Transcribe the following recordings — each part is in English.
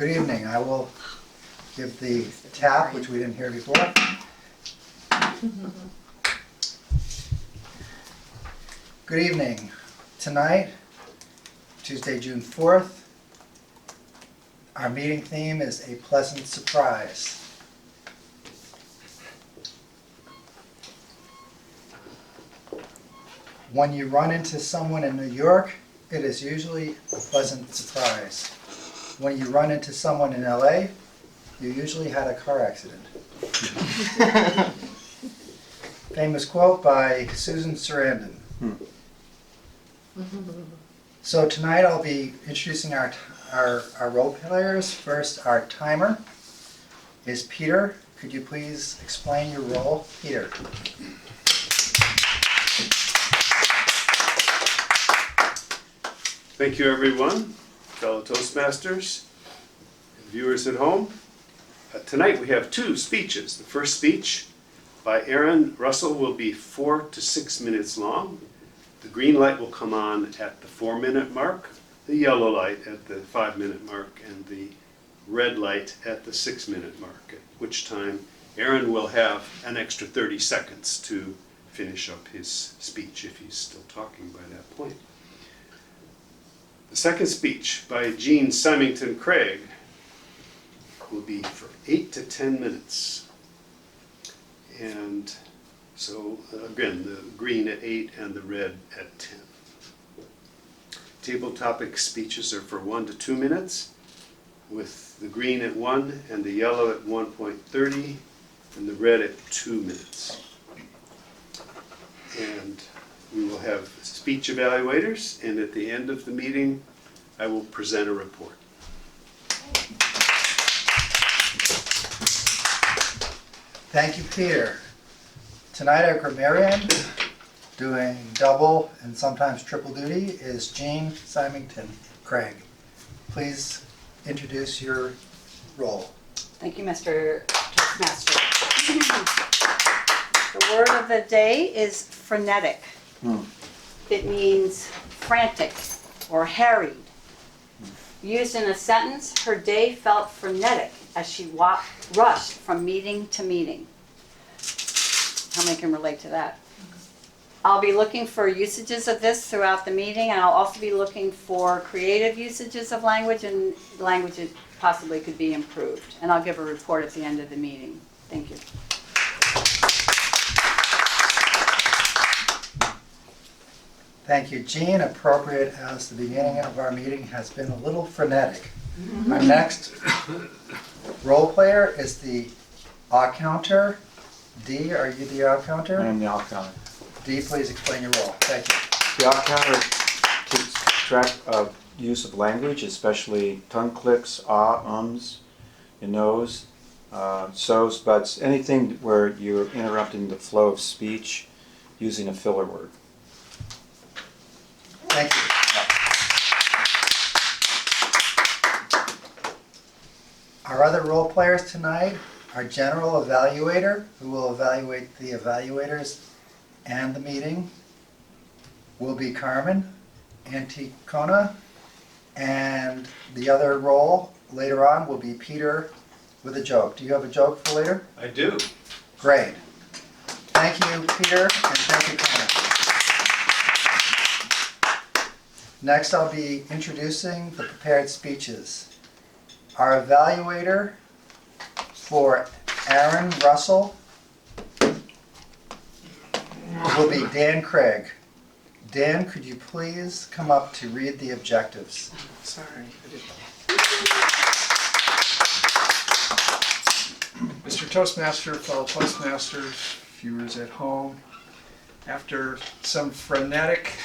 Good evening. I will give the tap, which we didn't hear before. Good evening. Tonight, Tuesday, June 4th, our meeting theme is a pleasant surprise. When you run into someone in New York, it is usually a pleasant surprise. When you run into someone in LA, you usually had a car accident. Famous quote by Susan Sarandon. So tonight I'll be introducing our role players. First, our timer is Peter. Could you please explain your role, Peter? Thank you, everyone, fellow Toastmasters, and viewers at home. Tonight we have two speeches. The first speech by Aaron Russell will be 4 to 6 minutes long. The green light will come on at the 4-minute mark, the yellow light at the 5-minute mark, and the red light at the 6-minute mark, at which time Aaron will have an extra 30 seconds to finish up his speech if he's still talking by that point. The second speech by Jean Symington Craig will be for 8 to 10 minutes. And so, again, the green at 8 and the red at 10. Table topic speeches are for 1 to 2 minutes, with the green at 1 and the yellow at 1.30 and the red at 2 minutes. And we will have speech evaluators, and at the end of the meeting, I will present a report. Thank you, Peter. Tonight our grammarian, doing double and sometimes triple duty, is Jean Symington Craig. Please introduce your role. Thank you, Mr. Toastmaster. The word of the day is frenetic. It means frantic or harried. Used in a sentence, her day felt frenetic as she rushed from meeting to meeting. How many can relate to that? I'll be looking for usages of this throughout the meeting, and I'll also be looking for creative usages of language and language that possibly could be improved. And I'll give a report at the end of the meeting. Thank you. Thank you, Jean. Appropriate as the beginning of our meeting has been a little frenetic. Our next role player is the odd counter. D, are you the odd counter? I am the odd counter. D, please explain your role. Thank you. The odd counter keeps track of use of language, especially tongue clicks, ums, and no's, so's, buts, anything where you're interrupting the flow of speech using a filler word. Thank you. Our other role players tonight are General Evaluator, who will evaluate the evaluators and the meeting, will be Carmen Anticona, and the other role later on will be Peter with a joke. Do you have a joke for later? I do. Great. Thank you, Peter, and thank you, Carmen. Next, I'll be introducing the prepared speeches. Our evaluator for Aaron Russell will be Dan Craig. Dan, could you please come up to read the objectives? Sorry. Mr. Toastmaster, fellow Toastmasters, viewers at home, after some frenetic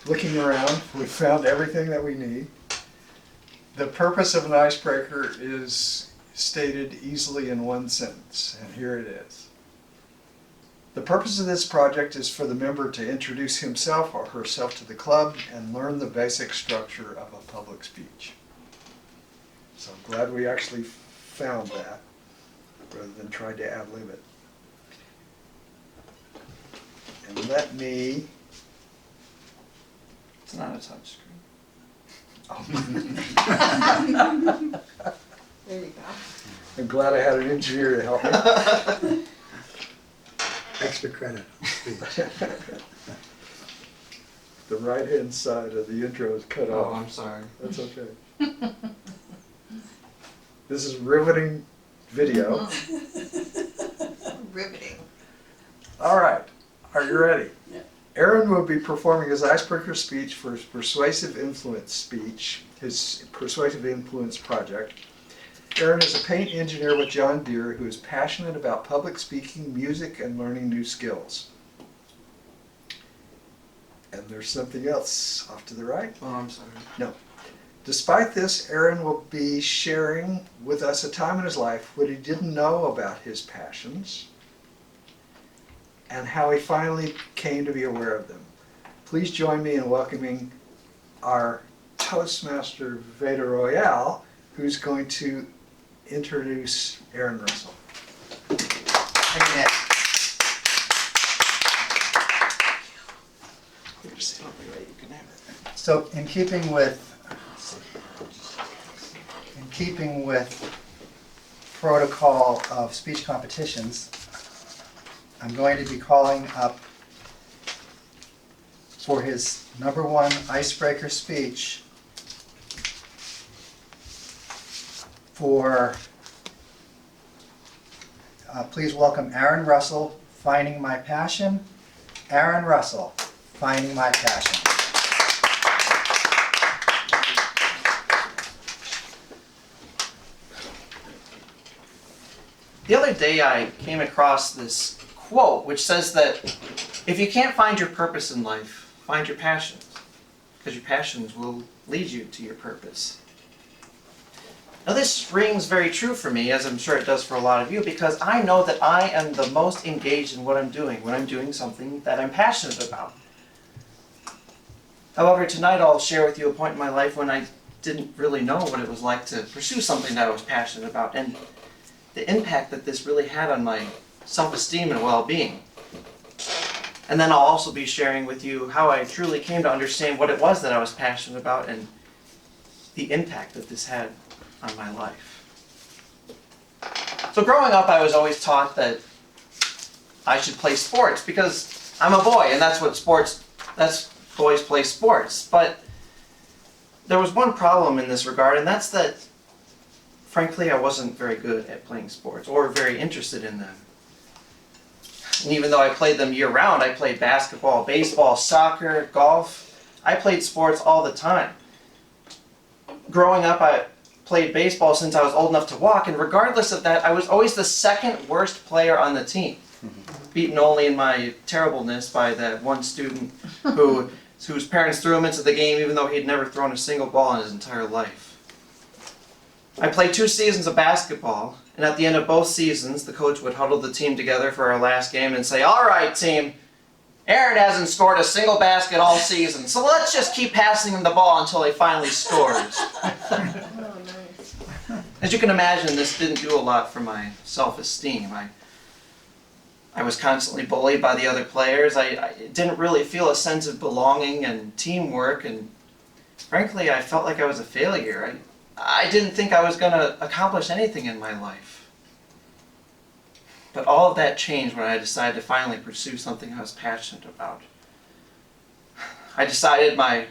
looking around, we found everything that we need. The purpose of an icebreaker is stated easily in one sentence, and here it is. The purpose of this project is for the member to introduce himself or herself to the club and learn the basic structure of a public speech. So I'm glad we actually found that, rather than try to ad-lib it. And let me... It's not a touch screen. Oh. There you go. I'm glad I had an engineer to help me. Extra credit on speech. The right-hand side of the intro is cut Oh, off. I'm sorry. That's okay. This is riveting video. Riveting. All right, are you ready? Yeah. Aaron will be performing his icebreaker speech for his Persuasive Influence speech, his Persuasive Influence project. Aaron is a paint engineer with John Deere who is passionate about public speaking, music, and learning new skills. And there's something else off to the right. Oh, I'm sorry. No. Despite this, Aaron will be sharing with us a time in his life when he didn't know about his passions and how he finally came to be aware of them. Please join me in welcoming our Toastmaster Veda Royale, who's going to introduce Aaron Russell. Thank you, Nick. So in keeping with protocol of speech competitions, I'm going to be calling up for his #1 icebreaker speech for, please welcome Aaron Russell, Finding My Passion. Aaron Russell, Finding My Passion. The other day I came across this quote which says that if you can't find your purpose in life, find your passions, because your passions will lead you to your purpose. Now this rings very true for me, as I'm sure it does for a lot of you, because I know that I am the most engaged in what I'm doing when I'm doing something that I'm passionate about. However, tonight I'll share with you a point in my life when I didn't really know what it was like to pursue something that I was passionate about, and the impact that this really had on my self-esteem and well-being. And then I'll also be sharing with you how I truly came to understand what it was that I was passionate about and the impact that this had on my life. So growing up, I was always taught that I should play sports because I'm a boy and that's boys play sports. But there was one problem in this regard, and that's that frankly, I wasn't very good at playing sports or very interested in them. And even though I played them year-round, I played basketball, baseball, soccer, golf. I played sports all the time. Growing up, I played baseball since I was old enough to walk, and regardless of that, I was always the second worst player on the team, beaten only in my terribleness by that one student whose parents threw him into the game even though he'd never thrown a single ball in his entire life. I played 2 seasons of basketball, and at the end of both seasons, the coach would huddle the team together for our last game and say, "All right, team, Aaron hasn't scored a single basket all season, so let's just keep passing him the ball until he finally scores." Oh, nice. As you can imagine, this didn't do a lot for my self-esteem. I was constantly bullied by the other players. I didn't really feel a sense of belonging and teamwork, and frankly, I felt like I was a failure. I didn't think I was going to accomplish anything in my life. But all of that changed when I decided to finally pursue something I was passionate about. I decided my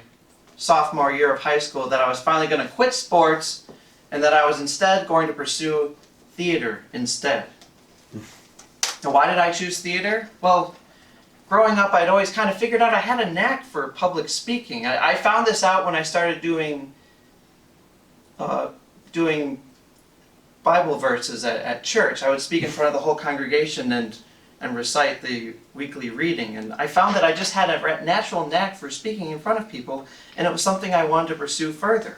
sophomore year of high school that I was finally going to quit sports and that I was instead going to pursue theater instead. Now, why did I choose theater? Well, growing up, I'd always kind of figured out I had a knack for public speaking. I found this out when I started doing Bible verses at church. I would speak in front of the whole congregation and recite the weekly reading. And I found that I just had a natural knack for speaking in front of people, and it was something I wanted to pursue further.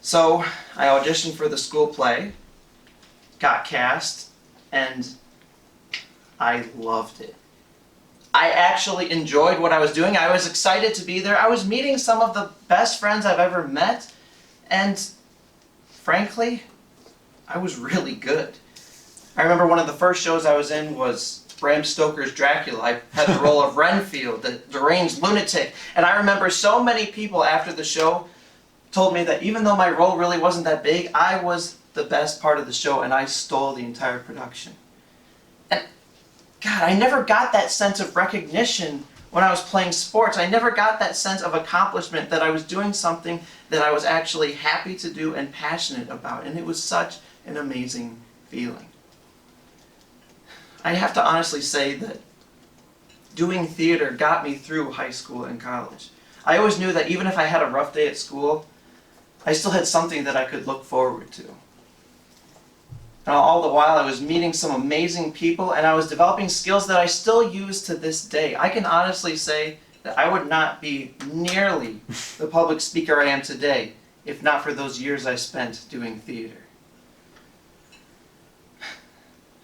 So I auditioned for the school play, got cast, and I loved it. I actually enjoyed what I was doing. I was excited to be there. I was meeting some of the best friends I've ever met. And frankly, I was really good. I remember one of the first shows I was in was Bram Stoker's Dracula. I had the role of Renfield, the deranged lunatic. And I remember so many people after the show told me that even though my role really wasn't that big, I was the best part of the show and I stole the entire production. And God, I never got that sense of recognition when I was playing sports. I never got that sense of accomplishment that I was doing something that I was actually happy to do and passionate about. And it was such an amazing feeling. I have to honestly say that doing theater got me through high school and college. I always knew that even if I had a rough day at school, I still had something that I could look forward to. And all the while I was meeting some amazing people and I was developing skills that I still use to this day. I can honestly say that I would not be nearly the public speaker I am today if not for those years I spent doing theater.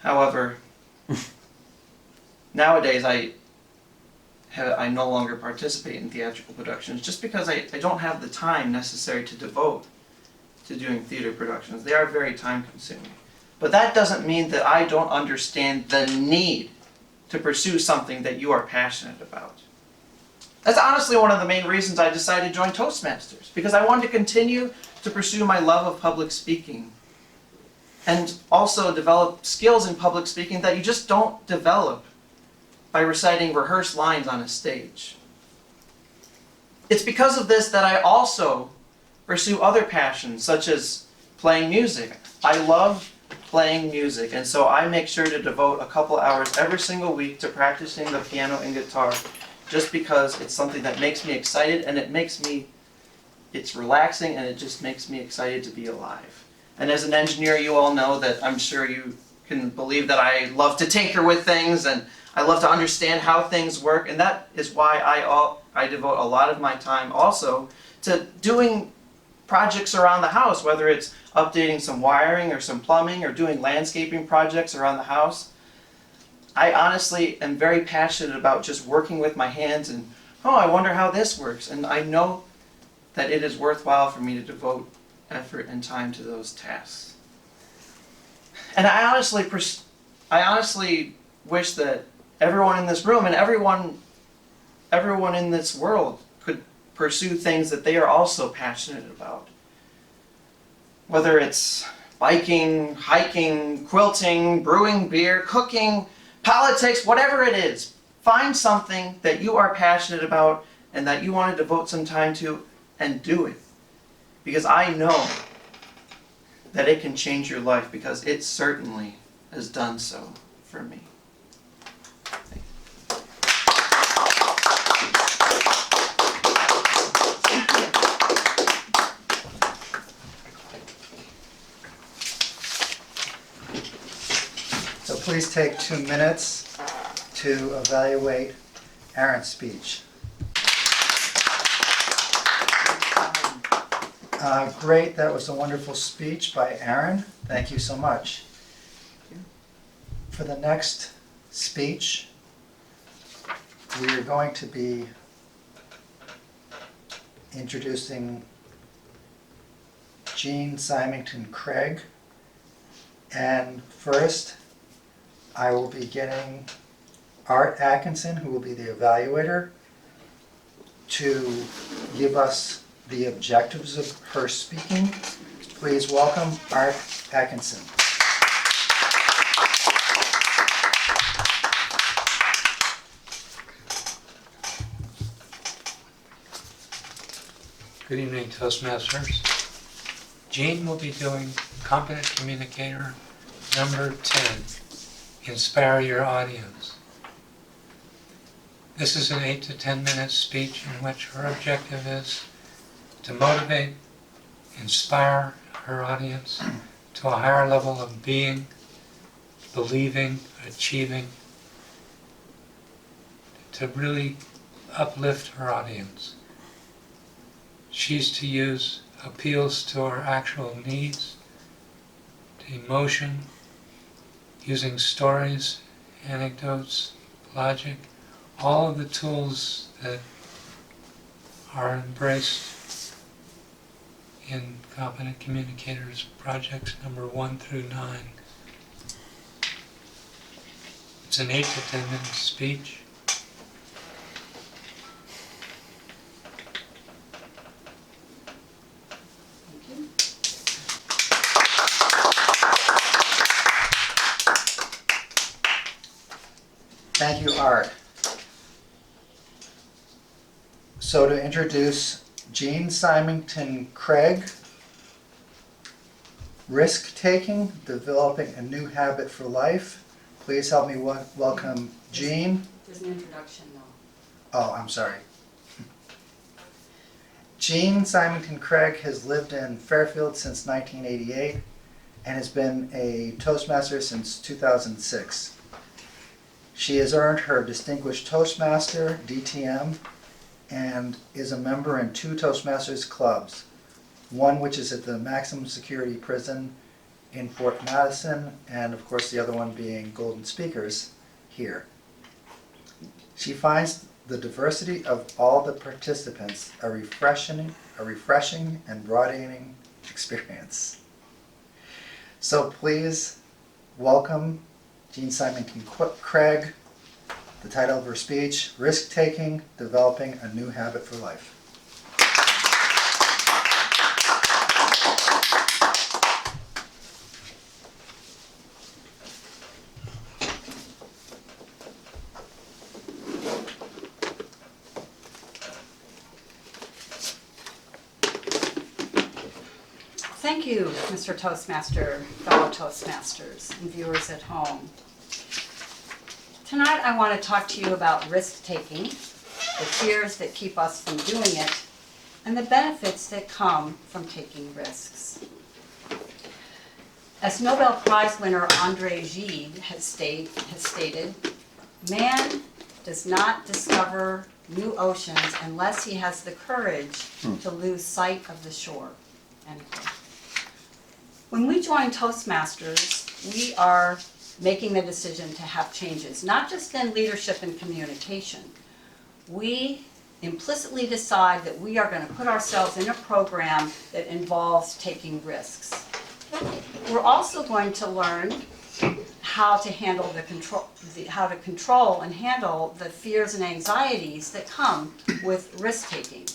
However, nowadays I no longer participate in theatrical productions just because I don't have the time necessary to devote to doing theater productions. They are very time consuming. But that doesn't mean that I don't understand the need to pursue something that you are passionate about. That's honestly one of the main reasons I decided to join Toastmasters, because I wanted to continue to pursue my love of public speaking and also develop skills in public speaking that you just don't develop by reciting rehearsed lines on a stage. It's because of this that I also pursue other passions, such as playing music. I love playing music, and so I make sure to devote a couple hours every single week to practicing the piano and guitar, just because it's something that makes me excited, and it's relaxing, and it just makes me excited to be alive. And as an engineer, you all know that I'm sure you can believe that I love to tinker with things, and I love to understand how things work, and that is why I devote a lot of my time also to doing projects around the house, whether it's updating some wiring or some plumbing or doing landscaping projects around the house. I honestly am very passionate about just working with my hands and, oh, I wonder how this works. And I know that it is worthwhile for me to devote effort and time to those tasks. And I honestly wish that everyone in this room and everyone in this world could pursue things that they are also passionate about. Whether it's biking, hiking, quilting, brewing beer, cooking, politics, whatever it is, find something that you are passionate about and that you want to devote some time to and do it. Because I know that it can change your life, because it certainly has done so for me. So please take 2 minutes to evaluate Aaron's speech. Great, that was a wonderful speech by Aaron. Thank you so much. For the next speech, we are going to be introducing Jean Symington Craig. And first, I will be getting Art Atkinson, who will be the evaluator, to give us the objectives of her speaking. Please welcome Art Atkinson. Good evening, Toastmasters. Jean will be doing Competent Communicator number 10, Inspire Your Audience. This is an 8 to 10 minute speech in which her objective is to motivate, inspire her audience to a higher level of being, believing, achieving, to really uplift her audience. She's to use appeals to our actual needs, to emotion, using stories, anecdotes, logic, all of the tools that are embraced in Competent Communicators projects number 1 through 9. It's an 8 to 10 minute speech. Thank you, Art. So to introduce Jean Symington Craig, risk-taking, developing a new habit for life. Please help me welcome Jean. There's an introduction though. Oh, I'm sorry. Jean Symington Craig has lived in Fairfield since 1988 and has been a Toastmaster since 2006. She has earned her Distinguished Toastmaster, DTM, and is a member in 2 Toastmasters clubs, one which is at the maximum security prison in Fort Madison, and of course the other one being Golden Speakers here. She finds the diversity of all the participants a refreshing and broadening experience. So please welcome Jean Symington Craig. The title of her speech, Risk-Taking, Developing a New Habit for Life. Thank you, Mr. Toastmaster, fellow Toastmasters, and viewers at home. Tonight I want to talk to you about risk-taking, the fears that keep us from doing it, and the benefits that come from taking risks. As Nobel Prize winner André Gide has stated, man does not discover new oceans unless he has the courage to lose sight of the shore. End quote. When we join Toastmasters, we are making the decision to have changes, not just in leadership and communication. We implicitly decide that we are going to put ourselves in a program that involves taking risks. We're also going to learn how to handle how to control and handle the fears and anxieties that come with risk-taking.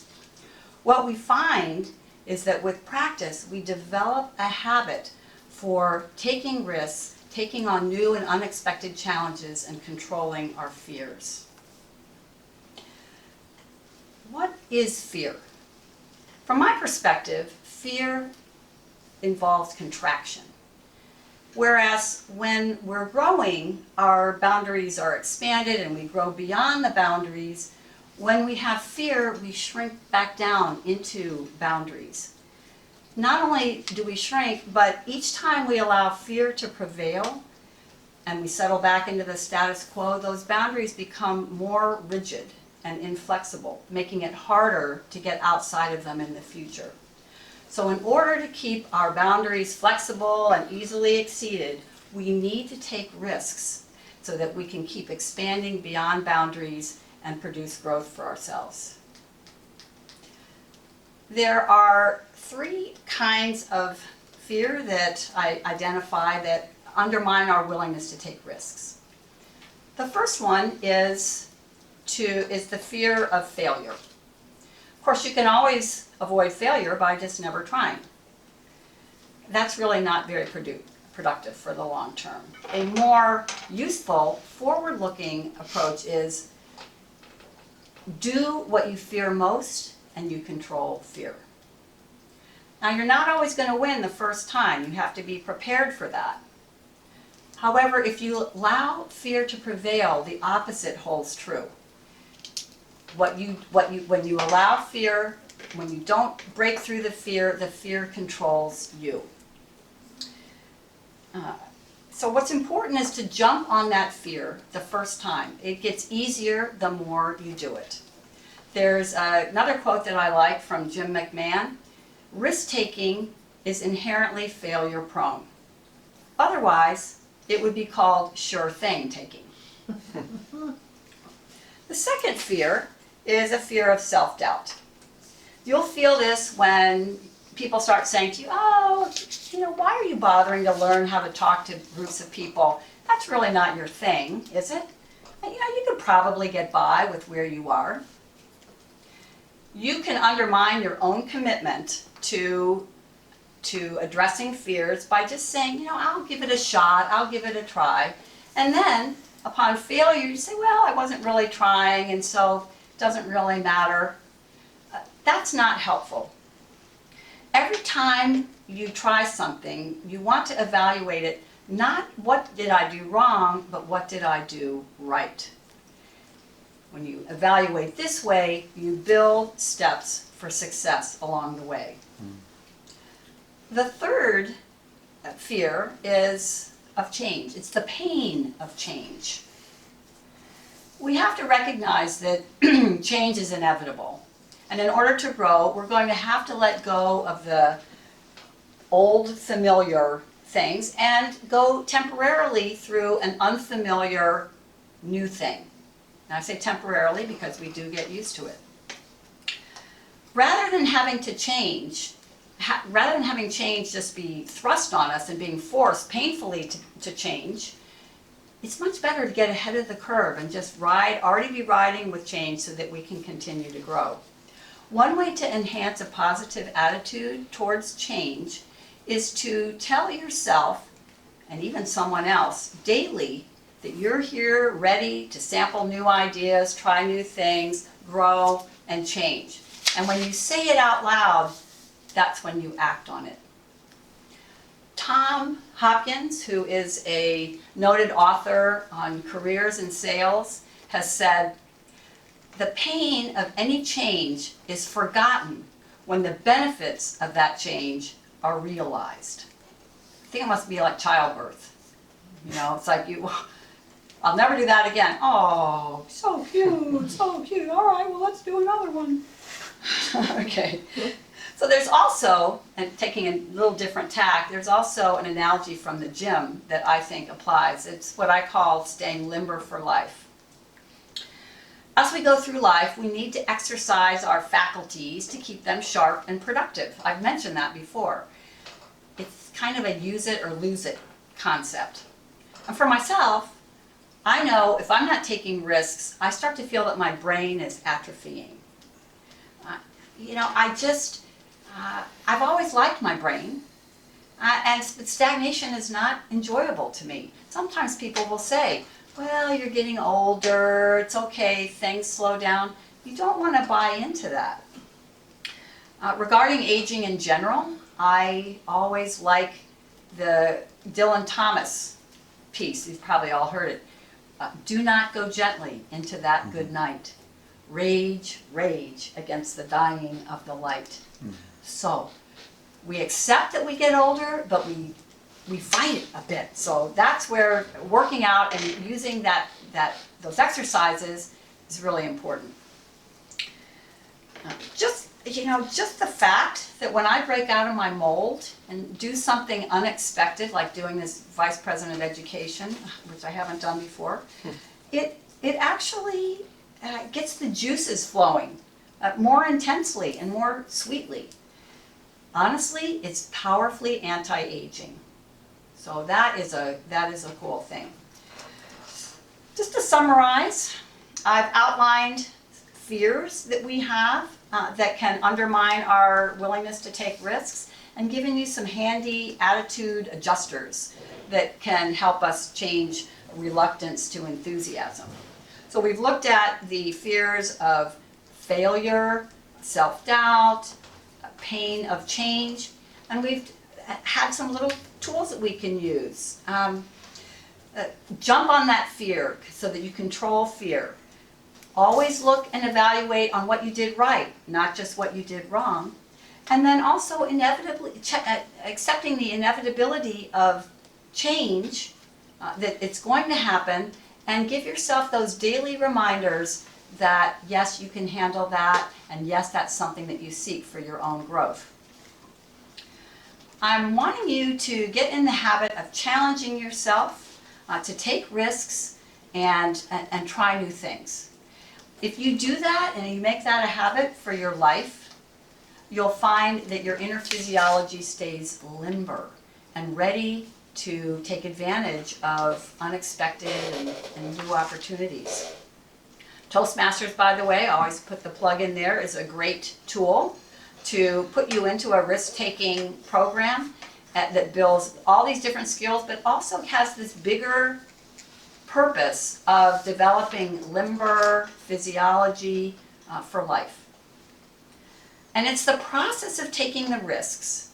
What we find is that with practice, we develop a habit for taking risks, taking on new and unexpected challenges, and controlling our fears. What is fear? From my perspective, fear involves contraction. Whereas when we're growing, our boundaries are expanded and we grow beyond the boundaries. When we have fear, we shrink back down into boundaries. Not only do we shrink, but each time we allow fear to prevail and we settle back into the status quo, those boundaries become more rigid and inflexible, making it harder to get outside of them in the future. So in order to keep our boundaries flexible and easily exceeded, we need to take risks so that we can keep expanding beyond boundaries and produce growth for ourselves. There are 3 kinds of fear that I identify that undermine our willingness to take risks. The first one is the fear of failure. Of course, you can always avoid failure by just never trying. That's really not very productive for the long term. A more useful, forward-looking approach is do what you fear most and you control fear. Now, you're not always going to win the first time. You have to be prepared for that. However, if you allow fear to prevail, the opposite holds true. When you allow fear, when you don't break through the fear controls you. So what's important is to jump on that fear the first time. It gets easier the more you do it. There's another quote that I like from Jim McMahon. Risk-taking is inherently failure-prone. Otherwise, it would be called sure thing taking. The second fear is a fear of self-doubt. You'll feel this when people start saying to you, oh, why are you bothering to learn how to talk to groups of people? That's really not your thing, is it? And, you could probably get by with where you are. You can undermine your own commitment to addressing fears by just saying, I'll give it a shot, I'll give it a try. And then upon failure, you say, well, I wasn't really trying, and so it doesn't really matter. That's not helpful. Every time you try something, you want to evaluate it, not what did I do wrong, but what did I do right. When you evaluate this way, you build steps for success along the way. The third fear is of change. It's the pain of change. We have to recognize that change is inevitable. And in order to grow, we're going to have to let go of the old familiar things and go temporarily through an unfamiliar new thing. And I say temporarily because we do get used to it. Rather than having to change, rather than having change just be thrust on us and being forced painfully to change, it's much better to get ahead of the curve and just already be riding with change so that we can continue to grow. One way to enhance a positive attitude towards change is to tell yourself, and even someone else, daily that you're here ready to sample new ideas, try new things, grow, and change. And when you say it out loud, that's when you act on it. Tom Hopkins, who is a noted author on careers and sales, has said, "The pain of any change is forgotten when the benefits of that change are realized." I think it must be like childbirth. You know, it's like I'll never do that again. Oh, so cute, so cute. All right, well, let's do another one. Okay. So there's also, and taking a little different tack, there's also an analogy from the gym that I think applies. It's what I call staying limber for life. As we go through life, we need to exercise our faculties to keep them sharp and productive. I've mentioned that before. It's kind of a use it or lose it concept. And for myself, I know if I'm not taking risks, I start to feel that my brain is atrophying. I've always liked my brain, and stagnation is not enjoyable to me. Sometimes people will say, well, you're getting older, it's okay, things slow down. You don't want to buy into that. Regarding aging in general, I always like the Dylan Thomas piece. You've probably all heard it. Do not go gently into that good night. Rage, rage against the dying of the light. So we accept that we get older, but we fight it a bit. So that's where working out and using those exercises is really important. Just the fact that when I break out of my mold and do something unexpected, like doing this Vice President of Education, which I haven't done before, it actually gets the juices flowing more intensely and more sweetly. Honestly, it's powerfully anti-aging. So that is a cool thing. Just to summarize, I've outlined fears that we have that can undermine our willingness to take risks, and given you some handy attitude adjusters that can help us change reluctance to enthusiasm. So we've looked at the fears of failure, self-doubt, pain of change, and we've had some little tools that we can use. Jump on that fear so that you control fear. Always look and evaluate on what you did right, not just what you did wrong. And then also accepting the inevitability of change, that it's going to happen, and give yourself those daily reminders that yes, you can handle that, and yes, that's something that you seek for your own growth. I'm wanting you to get in the habit of challenging yourself, to take risks and try new things. If you do that and you make that a habit for your life, you'll find that your inner physiology stays limber and ready to take advantage of unexpected and new opportunities. Toastmasters, by the way, I always put the plug in there, is a great tool to put you into a risk-taking program that builds all these different skills, but also has this bigger purpose of developing limber physiology for life. And it's the process of taking the risks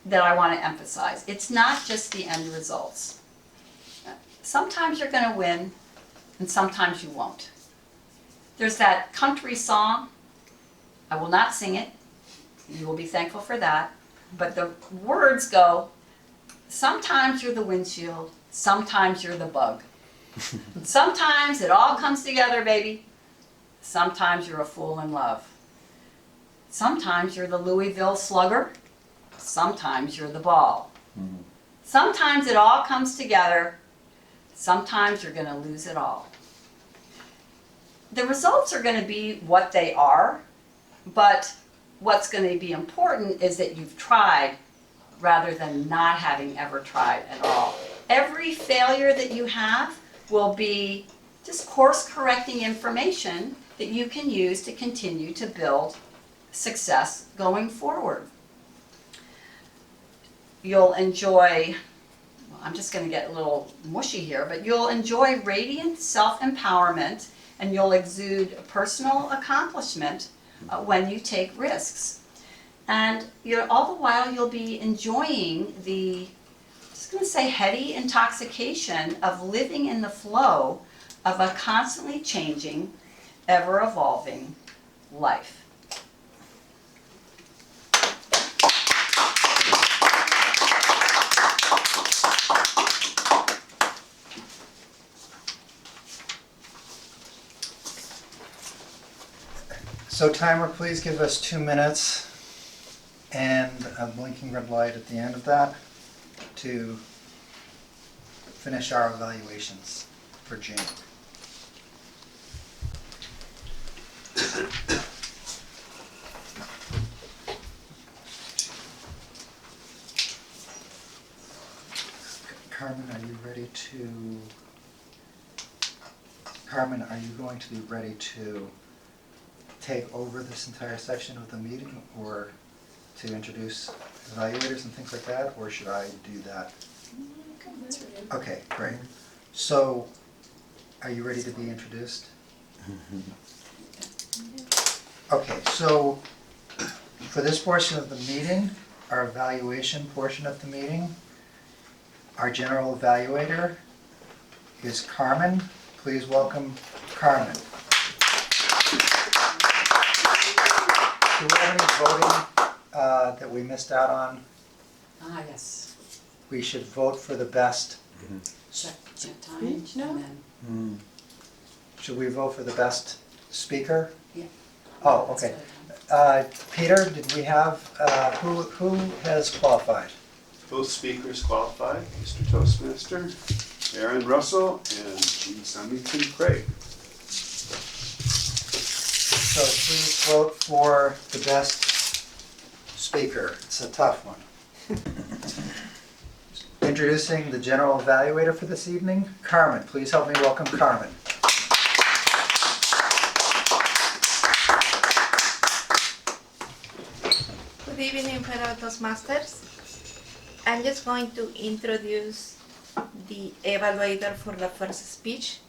that I want to emphasize. It's not just the end results. Sometimes you're going to win, and sometimes you won't. There's that country song. I will not sing it. You will be thankful for that. But the words go, sometimes you're the windshield, sometimes you're the bug. Sometimes it all comes together, baby. Sometimes you're a fool in love. Sometimes you're the Louisville Slugger. Sometimes you're the ball. Sometimes it all comes together. Sometimes you're going to lose it all. The results are going to be what they are, but what's going to be important is that you've tried rather than not having ever tried at all. Every failure that you have will be just course-correcting information that you can use to continue to build success going forward. You'll enjoy, well, I'm just going to get a little mushy here, but you'll enjoy radiant self-empowerment and you'll exude personal accomplishment when you take risks. And all the while you'll be enjoying the, just going to say, heady intoxication of living in the flow of a constantly changing, ever-evolving life. So timer, please give us 2 minutes and a blinking red light at the end of that to finish our evaluations for June. Carmen, are you going to be ready to take over this entire section of the meeting, or to introduce evaluators and things like that, or should I do that? Okay, great. So, are you ready to be introduced? Okay, so for this portion of the meeting, our evaluation portion of the meeting, our general evaluator is Carmen. Please welcome Carmen. Do we have any voting that we missed out on? Yes. We should vote for the best. Check time. No. Should we vote for the best speaker? Yeah. Oh, okay. Peter, did we have, who has qualified? Both speakers qualified, Mr. Toastmaster, Aaron Russell and Jean Symington Craig. So please vote for the best speaker. It's a tough one. Introducing the general evaluator for this evening, Carmen. Please help me welcome Carmen. Good evening, fellow Toastmasters. I'm just going to introduce the evaluator for the first speech,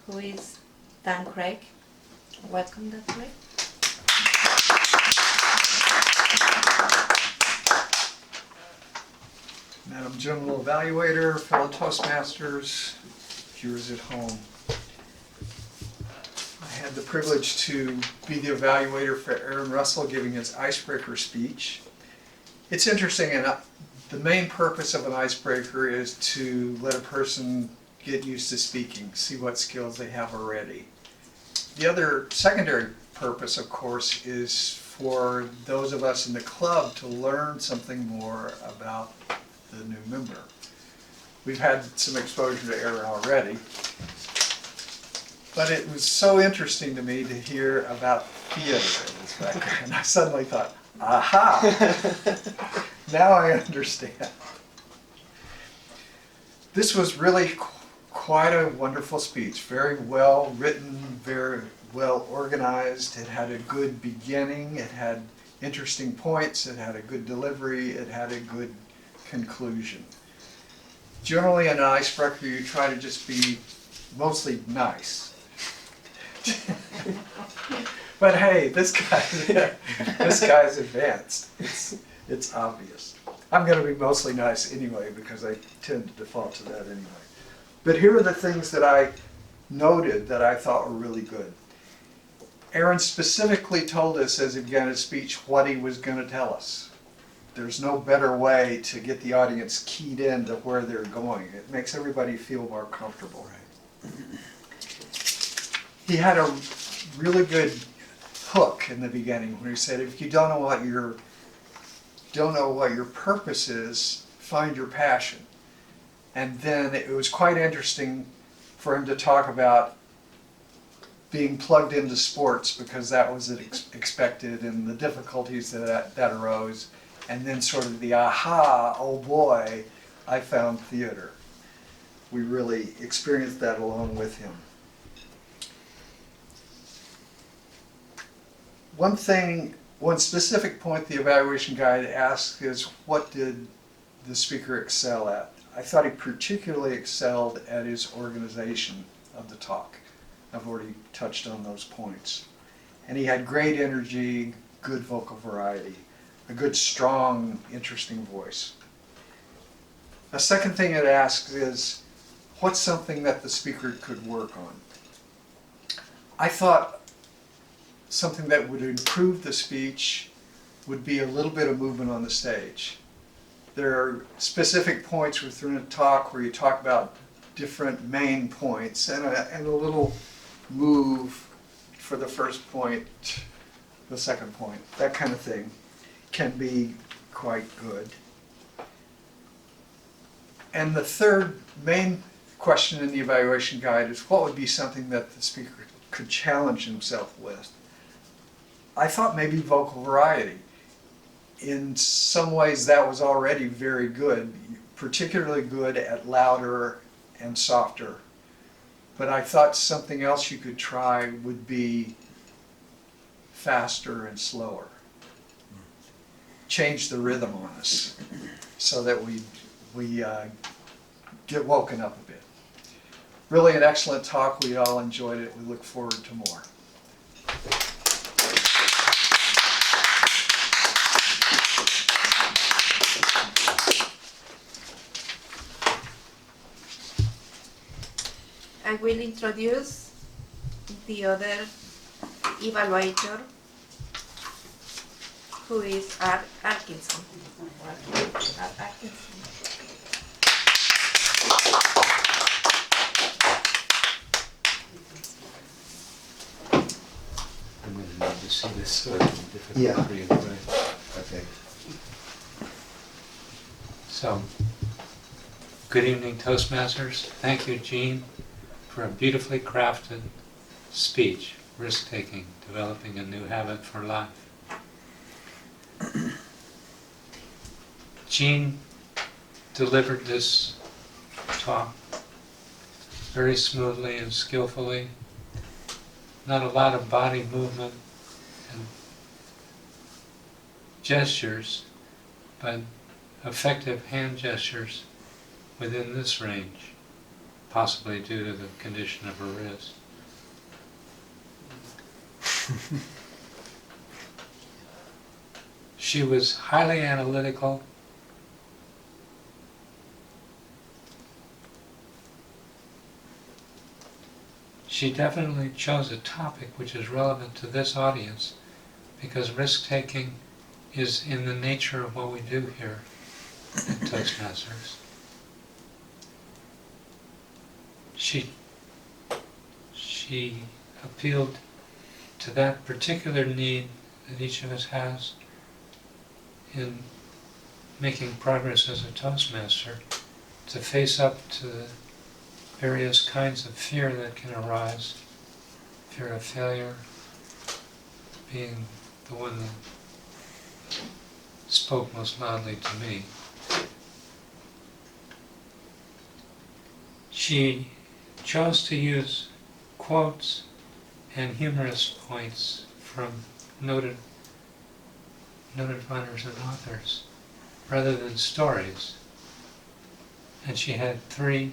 who is Dan Craig. Welcome, Dan Craig. Madam General Evaluator, fellow Toastmasters, viewers at home. I had the privilege to be the evaluator for Aaron Russell giving his icebreaker speech. It's interesting, and the main purpose of an icebreaker is to let a person get used to speaking, see what skills they have already. The other secondary purpose, of course, is for those of us in the club to learn something more about the new member. We've had some exposure to Aaron already, but it was so interesting to me to hear about theater in his background. I suddenly thought, aha, now I understand. This was really quite a wonderful speech, very well written, very well organized. It had a good beginning, it had interesting points, it had a good delivery, it had a good conclusion. generally in an icebreaker, you try to just be mostly nice. But hey, this guy's advanced. It's obvious. I'm going to be mostly nice anyway because I tend to default to that anyway. But here are the things that I noted that I thought were really good. Aaron specifically told us as he began his speech what he was going to tell us. There's no better way to get the audience keyed in to where they're going. It makes everybody feel more comfortable. He had a really good hook in the beginning when he said, if you don't know what your purpose is, find your passion. And then it was quite interesting for him to talk about being plugged into sports because that was expected and the difficulties that arose. And then sort of the aha, oh boy, I found theater. We really experienced that along with him. One specific point the evaluation guide asks is, what did the speaker excel at? I thought he particularly excelled at his organization of the talk. I've already touched on those points. And he had great energy, good vocal variety, a good, strong, interesting voice. A second thing it asks is, what's something that the speaker could work on? I thought something that would improve the speech would be a little bit of movement on the stage. There are specific points within a talk where you talk about different main points and a little move for the first point, the second point, that kind of thing can be quite good. And the third main question in the evaluation guide is, what would be something that the speaker could challenge himself with? I thought maybe vocal variety. In some ways that was already very good, particularly good at louder and softer. But I thought something else you could try would be faster and slower. Change the rhythm on us so that we get woken up a bit. Really an excellent talk. We all enjoyed it. We look forward to more. I will introduce the other evaluator, who is Atkinson. Atkinson. I'm going to need to see this so it can be difficult Yeah. for you to write. Okay. So, good evening, Toastmasters. Thank you, Jean, for a beautifully crafted speech, risk-taking, developing a new habit for life. Jean delivered this talk very smoothly and skillfully. Not a lot of body movement and gestures, but effective hand gestures within this range, possibly due to the condition of her wrist. She was highly analytical. She definitely chose a topic which is relevant to this audience because risk-taking is in the nature of what we do here at Toastmasters. She appealed to that particular need that each of us has in making progress as a Toastmaster, to face up to the various kinds of fear that can arise. Fear of failure being the one that spoke most loudly to me. She chose to use quotes and humorous points from noted runners and authors rather than stories. And she had 3,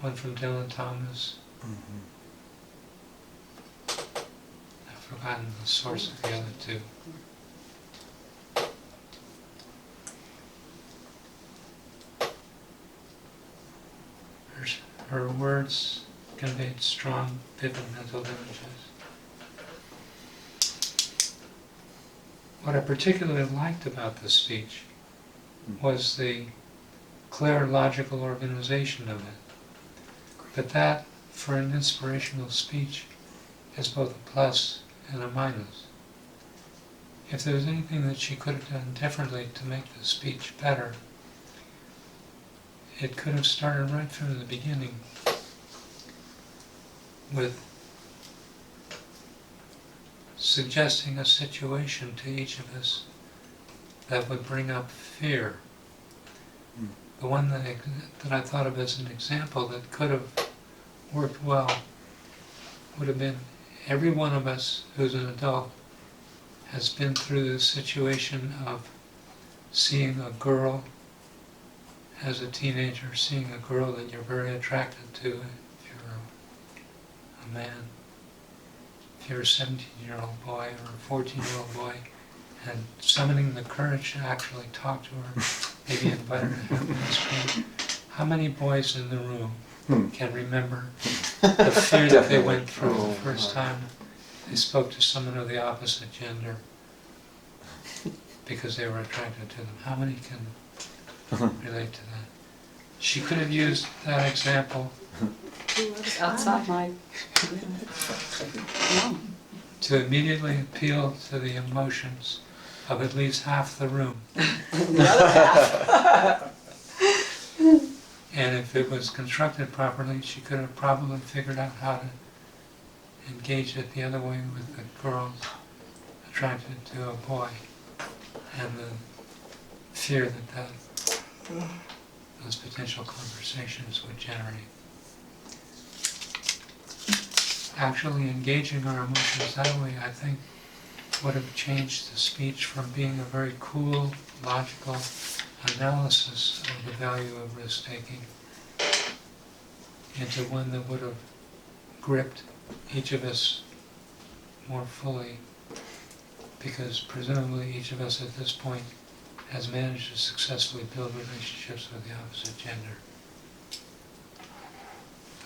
one from Dylan Thomas. I've forgotten the source of the other 2. Her words conveyed strong, vivid mental images. What I particularly liked about this speech was the clear, logical organization of it. But that, for an inspirational speech, is both a plus and a minus. If there was anything that she could have done differently to make the speech better, it could have started right from the beginning with suggesting a situation to each of us that would bring up fear. The one that I thought of as an example that could have worked well would have been every one of us who's an adult has been through the situation of seeing a girl as a teenager, seeing a girl that you're very attracted to if you're a man. If you're a 17-year-old boy or a 14-year-old boy, and summoning the courage to actually talk to her, maybe invite her to have ice cream. How many boys in the room can remember the fear that they went through the first time they spoke to someone of the opposite gender because they were attracted to them? How many can relate to that? She could have used that example Outside my... No. to immediately appeal to the emotions of at least half the room. And if it was constructed properly, she could have probably figured out how to engage it the other way with the girls attracted to a boy and the fear that those potential conversations would generate. Actually engaging our emotions that way, I think, would have changed the speech from being a very cool, logical analysis of the value of risk-taking into one that would have gripped each of us more fully, because presumably each of us at this point has managed to successfully build relationships with the opposite gender.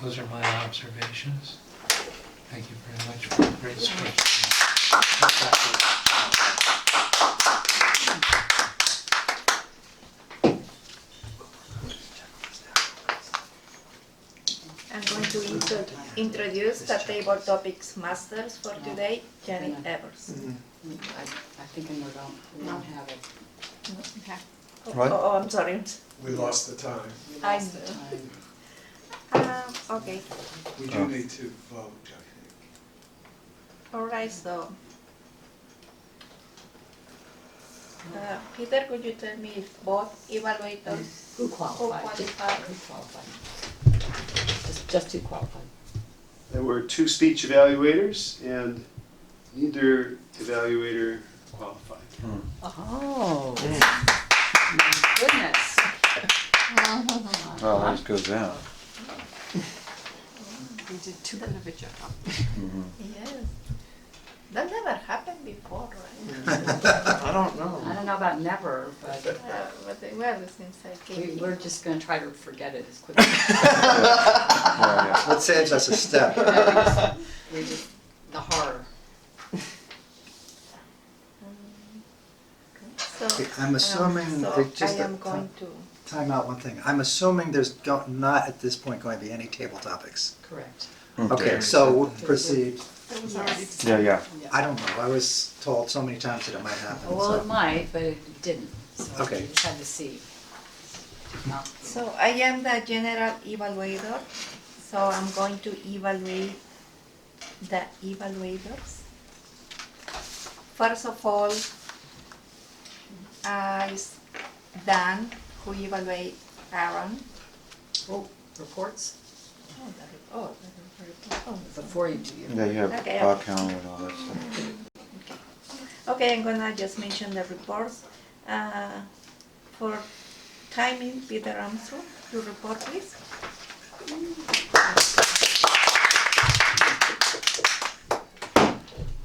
Those are my observations. Thank you very much for a great speech. I'm going to introduce the table topics masters for today, Janet Evers. I think we don't have it. Okay. What? Oh, I'm sorry. We lost the time. I Lost the know. time. Okay. We Oh. do need to vote, I think. All right, so. Peter, could you tell me if both evaluators Who qualified? qualified? Who qualified? Just who qualified. There were 2 speech evaluators, and neither evaluator qualified. Oh. My goodness. Well, that goes down. You did too good of a job. Yes. That never happened before, right? I don't know. I don't know about never, but But well, since I came we're just gonna try to forget it as quickly. Yeah, That saves us a step. We just, the horror. So, I'm assuming so that just I am going to. time out one thing. I'm assuming there's not at this point going to be any table topics. Correct. Okay, so we'll proceed. Yes. Yeah. I don't know, I was told so many times that it might happen, Well, it so. might, but it didn't. So Okay. we just had to see. No. So I am the general evaluator, so I'm going to evaluate the evaluators. First of all, is Dan, who evaluate Aaron. Oh, reports? Oh, Before you do your. Yeah, you have Okay. our counter and all that stuff. Okay, I'm gonna just mention the reports. For timing, Peter Armstrong. Your report, please.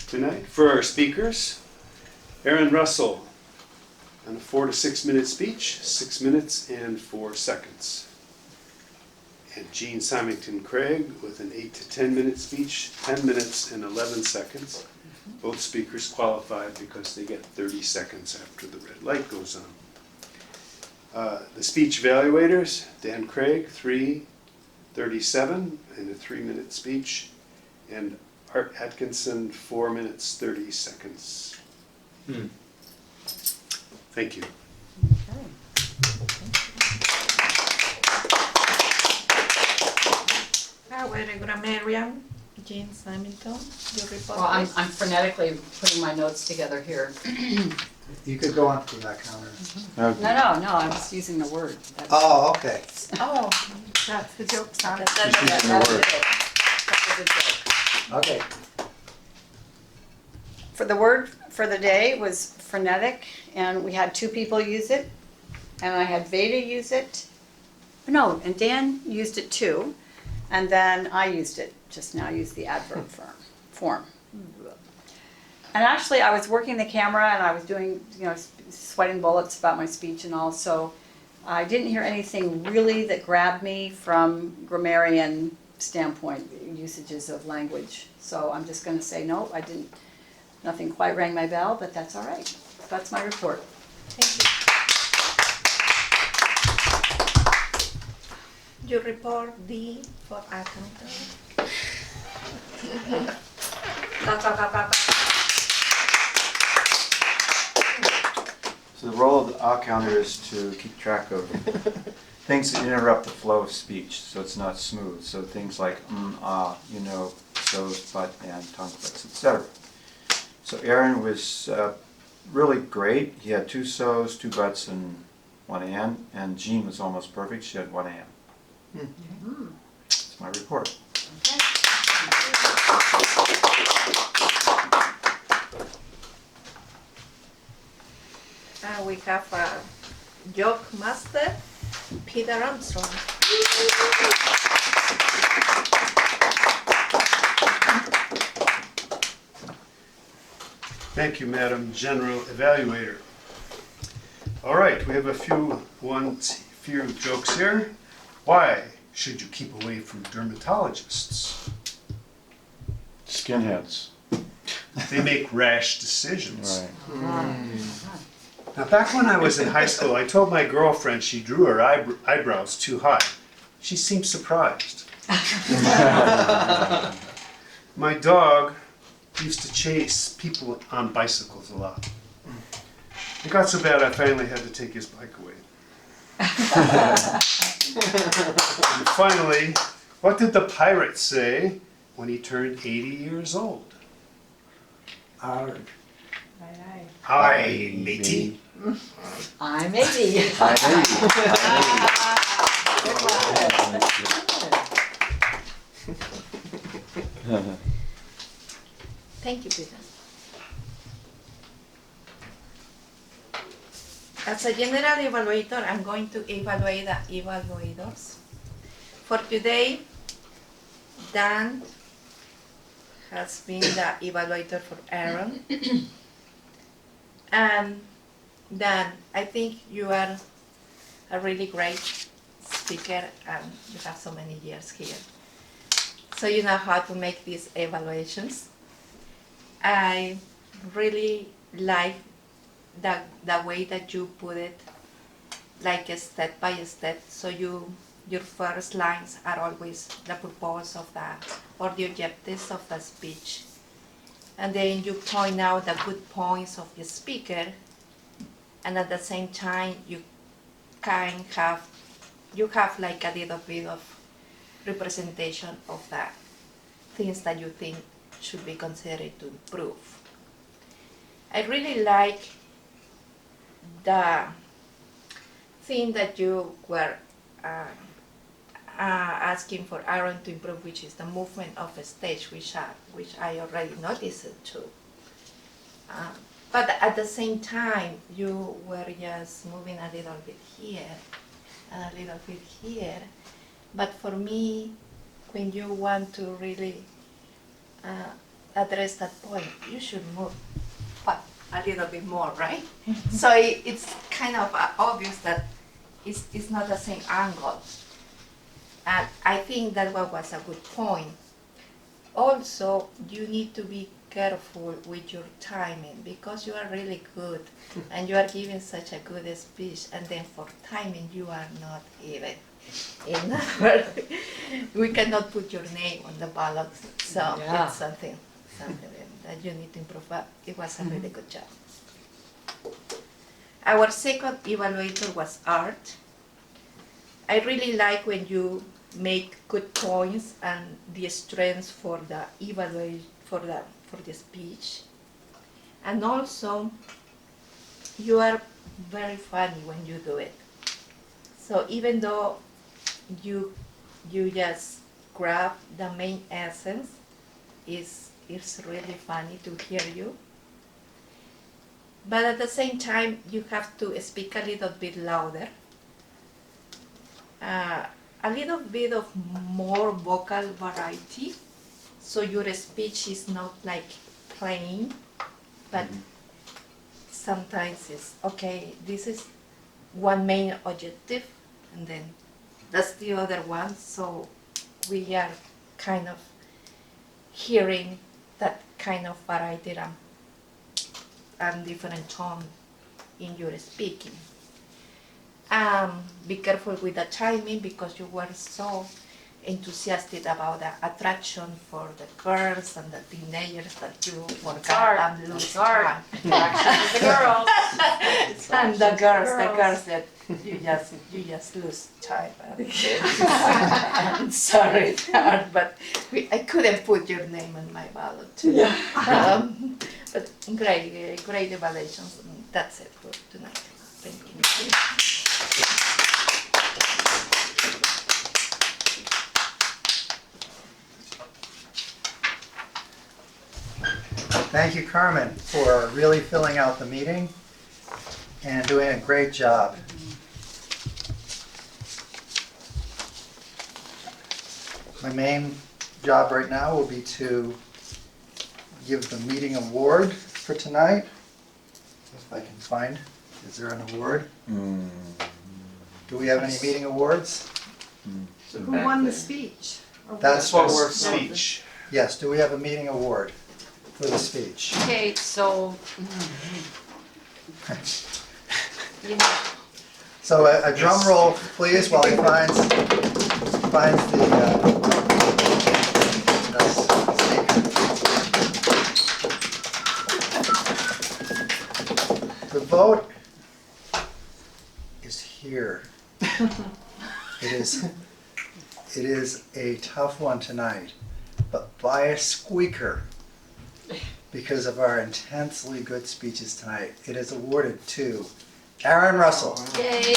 Tonight, for our speakers, Aaron Russell on a 4 to 6 minute speech, 6 minutes and 4 seconds. And Jean Symington Craig with an 8 to 10 minute speech, 10 minutes and 11 seconds. Both speakers qualified because they get 30 seconds after the red light goes on. The speech evaluators, Dan Craig, 3:37 and a 3-minute speech, and Art Atkinson, 4 minutes, 30 seconds. Thank you. Our grammarian, Jean Symington, your report, Well, I'm please. phonetically putting my notes together here. You could go on through that counter. Okay. No, I was using the word. That's- Oh, okay. Oh, that's the joke sound. That's She's it. using the That's word. it. That was a joke. Okay. For the word for the day was frenetic, and we had 2 people use it, and I had Veda use it. No, and Dan used it too, and then I used it, just now used the adverb form. And actually, I was working the camera and I was doing, sweating bullets about my speech and all, so I didn't hear anything really that grabbed me from grammarian standpoint, usages of language. So I'm just gonna say, no, I didn't, nothing quite rang my bell, but that's all right. That's my report. Thank you. Your report, D for accountant. So the role of the counter is to keep track of things that interrupt the flow of speech, so it's not smooth. So things like so's, but, and, tongue clicks, etc. So Aaron was really great. He had 2 so's, 2 buts, and 1 and Jean was almost perfect. She had 1 and. That's my report. We have a joke master, Peter Armstrong. Thank you, Madam General Evaluator. All right, we have a few jokes here. Why should you keep away from dermatologists? Skinheads. They make rash decisions. Right. Now, back when I was in high school, I told my girlfriend she drew her eyebrows too high. She seemed surprised. My dog used to chase people on bicycles a lot. It got so bad I finally had to take his bike away. And finally, what did the pirate say when he turned 80 years old? Aye, matey. I'm 80. Thank you, Peter. As a general evaluator, I'm going to evaluate the evaluators. For today, Dan has been the evaluator for Aaron. And Dan, I think you are a really great speaker and you have so many years here. So you know how to make these evaluations. I really like the way that you put it, like a step by step. So your first lines are always the purpose of that, or the objectives of the speech. And then you point out the good points of the speaker, and at the same time you have like a little bit of representation of the things that you think should be considered to improve. I really like the thing that you were asking for Aaron to improve, which is the movement of the stage, which I already noticed too. But at the same time, you were just moving a little bit here and a little bit here. But for me, when you want to really address that point, you should move a little bit more, right? So it's kind of obvious that it's not the same angle. And I think that was a good point. Also, you need to be careful with your timing because you are really good and you are giving such a good speech, and then for timing you are not even enough. We cannot put your name on the ballot, so Yeah. it's something that you need to improve. But it was a really good job. Our second evaluator was Art. I really like when you make good points and the strengths for the for the speech, and also you are very funny when you do it. So even though you just grab the main essence, it's really funny to hear you. But at the same time, you have to speak a little bit louder. A little bit of more vocal variety, so your speech is not like plain, but sometimes it's okay, this is one main objective, and then that's the other one, so we are kind of hearing that kind of variety and different tone in your speaking. Be careful with the timing because you were so enthusiastic about the attraction for the girls and the teenagers that you forgot and lose time. The girls. And the girls that you just lose time. I'm sorry, but I couldn't put your name on my ballot too. But great evaluations. That's it for tonight. Thank you. Thank you, Carmen, for really filling out the meeting and doing a great job. My main job right now will be to give the meeting award for tonight. If I can find, is there an award? Do we have any meeting awards? Who won the speech? That's What what we're we're, speech. yes, do we have a meeting award for the speech? Okay, so, you know, So a drum roll, please, while he finds the speaker. The vote is here. It is a tough one tonight, but by a squeaker, because of our intensely good speeches tonight, it is awarded to Aaron Russell. yay.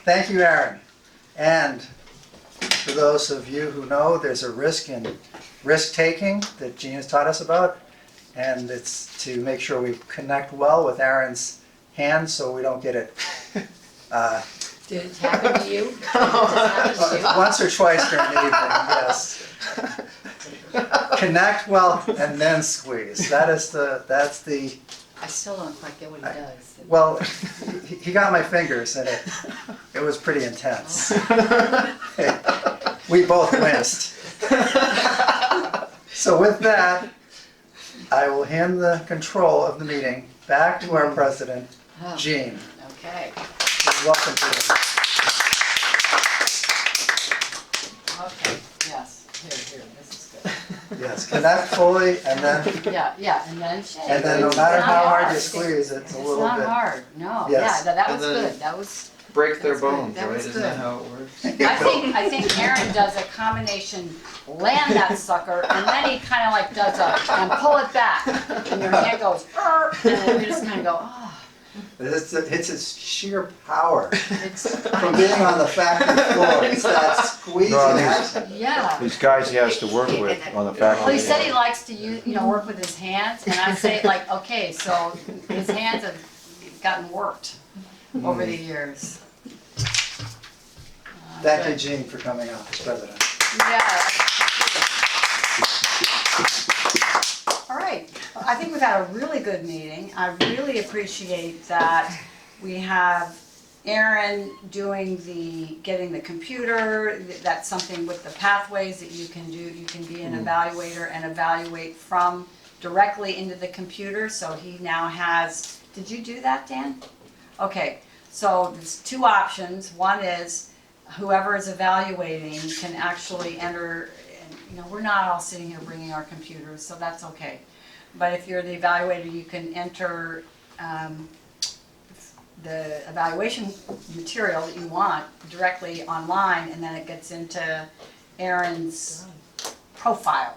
Thank you, Aaron. And for those of you who know, there's a risk in risk-taking that Jean has taught us about, and it's to make sure we connect well with Aaron's hand so we don't get it Did it happen to you? Did it happen to you? once or twice during the evening, yes. Connect well and then squeeze. That's the, I still don't quite get what he does. well, he got my fingers and it was pretty intense. We both winced. So with that, I will hand the control of the meeting back to our president, Oh, Jean. okay, You're welcome to it. okay, yes, here, this is good. Yes, connect fully and then, Yeah, and then shake. and then no It's matter not how hard you hard. squeeze, it's a It's little not bit. hard, no, Yes. yeah, that And was then- good, that was, Break their That's good. bones, That right? was Isn't that good. how it works? I think Aaron does a combination, land that sucker, and then he kinda like does and pull it back, and your hand goes, and then you just kinda go, oh. It's its sheer power It's, from being on the factory floor. It's that squeezing No, action. yeah. These guys he has to work with on the Well, factory. he said he likes to use, work with his hands, and I say like, okay, so his hands have gotten worked over the years. Thank you, Jean, for coming on as president. Yeah. All right, well, I think we've had a really good meeting. I really appreciate that we have Aaron doing getting the computer. That's something with the pathways that you can do. You can be an evaluator and evaluate from directly into the computer. So he now has, did you do that, Dan? Okay, so there's two options. One is whoever is evaluating can actually enter, and we're not all sitting here bringing our computers, so that's okay. But if you're the evaluator, you can enter the evaluation material that you want directly online, and then it gets into Aaron's profile,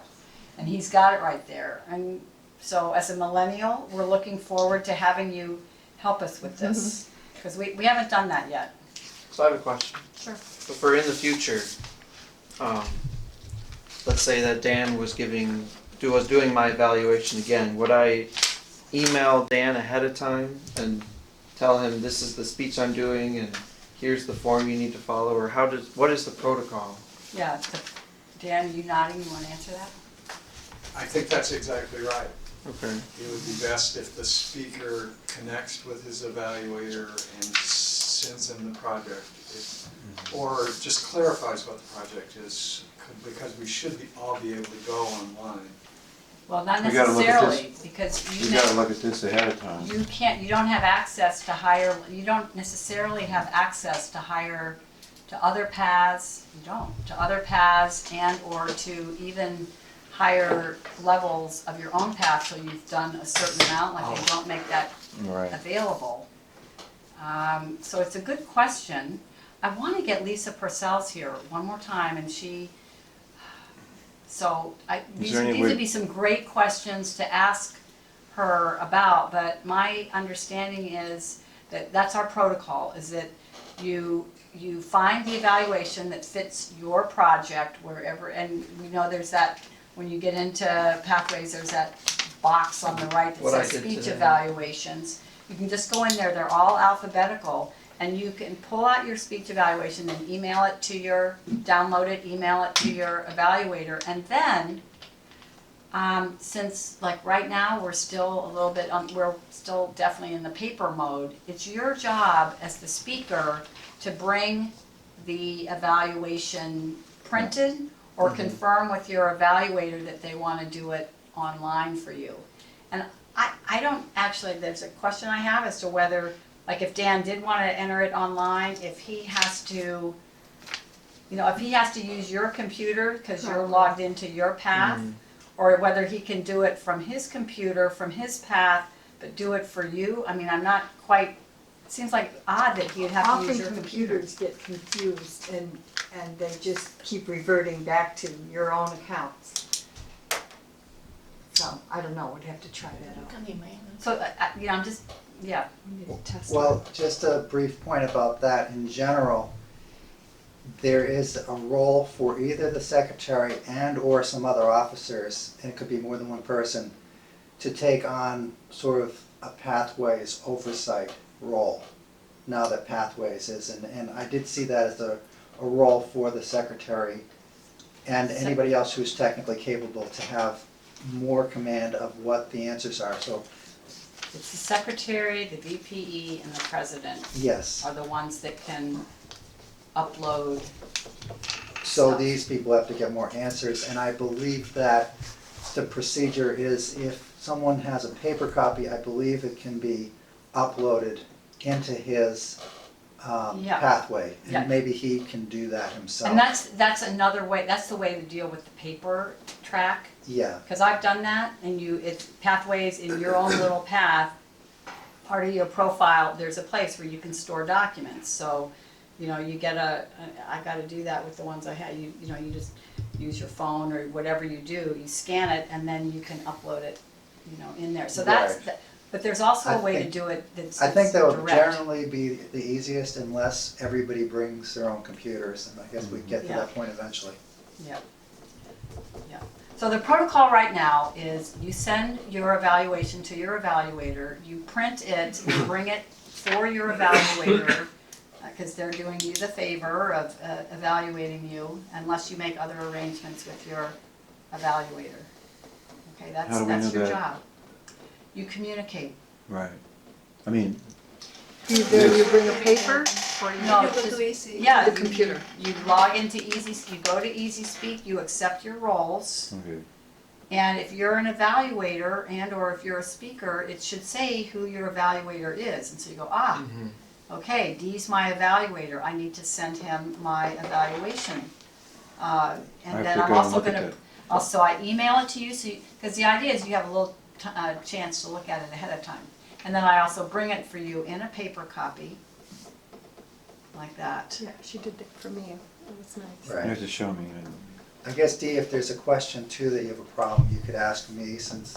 and he's got it right there. And so as a millennial, we're looking forward to having you help us with this, because we haven't done that yet. So I have a question. Sure. So for in the future, let's say that Dan was doing my evaluation again, would I email Dan ahead of time and tell him this is the speech I'm doing and here's the form you need to follow, or what is the protocol? Yeah, Dan, you nodding, you want to answer that? I think that's exactly right. Okay. It would be best if the speaker connects with his evaluator and sends him the project, or just clarifies what the project is, because we should all be able to go online. Well, not We gotta look at necessarily, because You gotta look at this ahead of time. you don't have access to hire, you don't necessarily have access to hire, to other paths, to other paths and or to even higher levels of your own path till you've done a certain amount, like they don't make that Right. available. So it's a good question. I want to get Lisa Purcell's here one more time, and these there any would way- be some great questions to ask her about, but my understanding is that that's our protocol, is that you find the evaluation that fits your project wherever, and we know there's that, when you get into pathways, there's that box on the right that What I says did speech today. evaluations. You can just go in there, they're all alphabetical, and you can pull out your speech evaluation and download it, email it to your evaluator, and then, since like right now, we're still a little bit, we're still definitely in the paper mode, it's your job as the speaker to bring the evaluation printed or confirm with your evaluator that they want to do it online for you. And I don't actually, there's a question I have as to whether, like if Dan did want to enter it online, if he has to, if he has to use your computer because you're logged into your path, or whether he can do it from his computer, from his path, but do it for you. I mean, I'm not quite, it seems like odd that he'd have to Often use your computer. computers get confused and they just keep reverting back to your own accounts. So, I don't know, we'd have to try that out. So, I'm just, yeah. We need to test Well, just a brief point about that. In general, there is a role for either the secretary and or some other officers, and it could be more than one person, to take on sort of a pathways oversight role, now that pathways is, and I did see that as a role for the secretary and anybody else who's technically capable to have more command of what the answers are. So It's the secretary, the VPE, and the president yes, are the ones that can upload. so stuff. these people have to get more answers, and I believe that the procedure is if someone has a paper copy, I believe it can be uploaded into his Yeah. pathway, Yeah. and maybe he can do that himself. And that's another way, that's the way to deal with the paper track, Yeah, because I've done that, and it's pathways in your own little path. Part of your profile, there's a place where you can store documents, so, you get I gotta do that with the ones I had, you just use your phone or whatever you do, you scan it, and then you can upload it, in there. So that's, Right. But there's also a I way to think- do it that's I think that would direct. generally be the easiest unless everybody brings their own computers, and I guess we'd get to Yeah. that point eventually. Yep. Yep. So the protocol right now is you send your evaluation to your evaluator, you print it, you bring it for your evaluator, because they're doing you the favor of evaluating you, unless you make other arrangements with your evaluator. Okay, How that's do we know your that? job. You communicate. Right. I mean, Either you bring a paper or you No, You go just- to easy. Yeah, the you- computer. You log into you go to Easy Speak, you accept your roles. okay. And if you're an evaluator and or if you're a speaker, it should say who your evaluator is. And so you go, okay, Dee's my evaluator. I need to send him my evaluation. I And have then to I'm go and also look at gonna, that. also I email it to you, so, because the idea is you have a little chance to look at it ahead of time. And then I also bring it for you in a paper copy, like that. Yeah, she did that for me. It was nice. You Right. have to show me. I guess, Dee, if there's a question too that you have a problem, you could ask me, since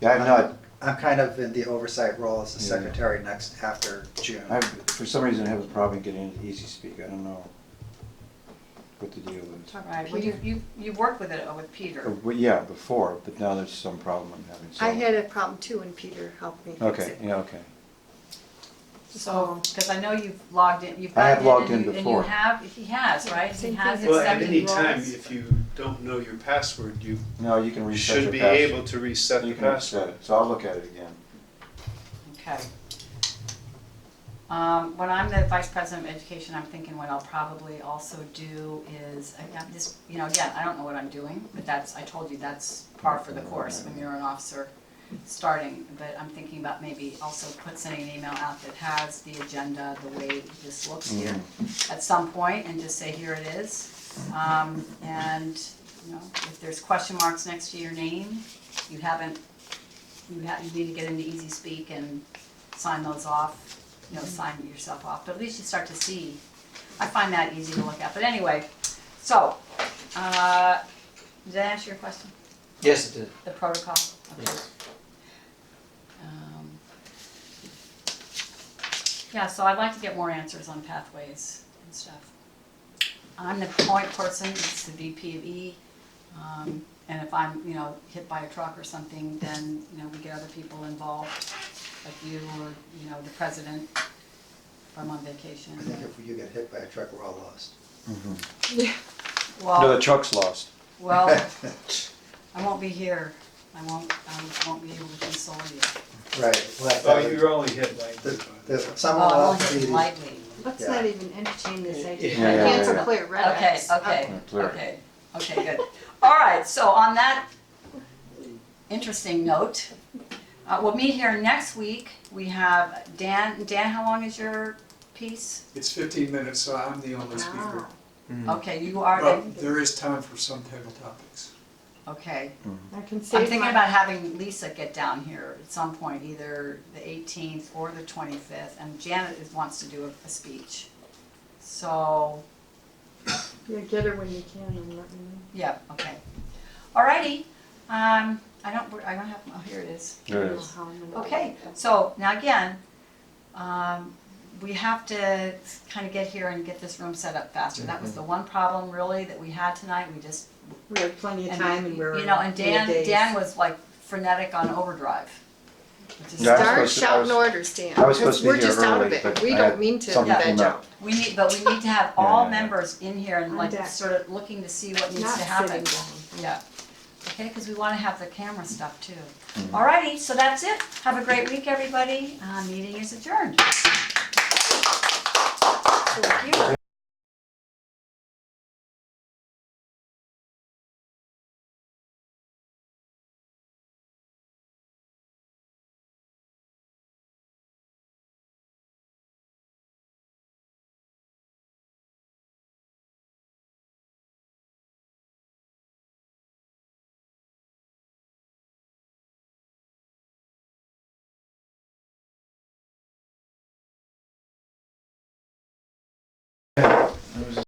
Yeah, I'm not, I'm kind of in the oversight role as the Yeah. secretary after June. for some reason I have a problem getting into Easy Speak. I don't know what the deal is. Right, well, you've worked with it with Peter. Well, yeah, before, but now there's some problem I'm having. So. I had a problem too and Peter helped me fix Okay, it. yeah, okay. So, because I know you've logged in, you've I have gotten logged in in and before. he has, right? He Same has thing. Well, at accepted any time, roles. if you don't know your password, you No, you can reset should your be password. able to reset the You can password. reset it, so I'll look at it again. Okay. When I'm the vice president of education, I'm thinking what I'll probably also do is, just, again, I don't know what I'm doing, but I told you that's par for the course when you're an officer starting. But I'm thinking about maybe also sending an email out that has the agenda, the way this looks here at some point, and just say, here it is. And, if there's question marks next to your name, you need to get into Easy Speak and sign those off. Sign yourself off, but at least you start to see. I find that easy to look at, but anyway, so, did that answer your question, Yes, it did. the protocol? Okay. Yes. Yeah, so I'd like to get more answers on pathways and stuff. I'm the point person, it's the VP of E, and if I'm, hit by a truck or something, then, we get other people involved, like you or, the president, if I'm on vacation. I think if you get hit by a truck, we're all lost. Yeah. No, the Well, truck's lost. I won't be here. I won't be able to console you. Right. Well, Oh, you're only hit lightly. someone Oh, will I'll have to hit be. lightly. Let's Yeah. not even entertain this idea. Yeah, yeah, Cancel yeah. clear, red Okay, X. okay, Clear. okay, good. All right, so on that interesting note, we'll meet here next week. We have Dan. Dan, how long is your piece? It's 15 minutes, so I'm the only speaker. Okay, you are, But there is time for some table topics. okay. I can I'm save thinking my, about having Lisa get down here at some point, either the 18th or the 25th, and Janet wants to do a speech. So, yeah, get her when you can and let me know. yeah, okay. Alrighty, I don't have, oh, here it is. There it I don't know is. how I'm gonna do Okay, it. so now again, we have to kind of get here and get this room set up faster. That was the one problem really that we had tonight. We just, We had plenty of time and we were. and days. Dan was like frenetic on overdrive. Which is Yeah, I was Start supposed to- I shouting was- orders, Dan. I was supposed to be We're here just out of early, it. but We I don't had mean to something veg came up. out. We need to have Yeah, all yeah, yeah. members in here and On like deck. sort of looking to see what needs Not to happen. sitting down. Yeah. Okay, because we want to have the camera stuff too. Mm-hmm. Alrighty, so that's it. Have a great week, everybody. Meeting is adjourned. Thank you.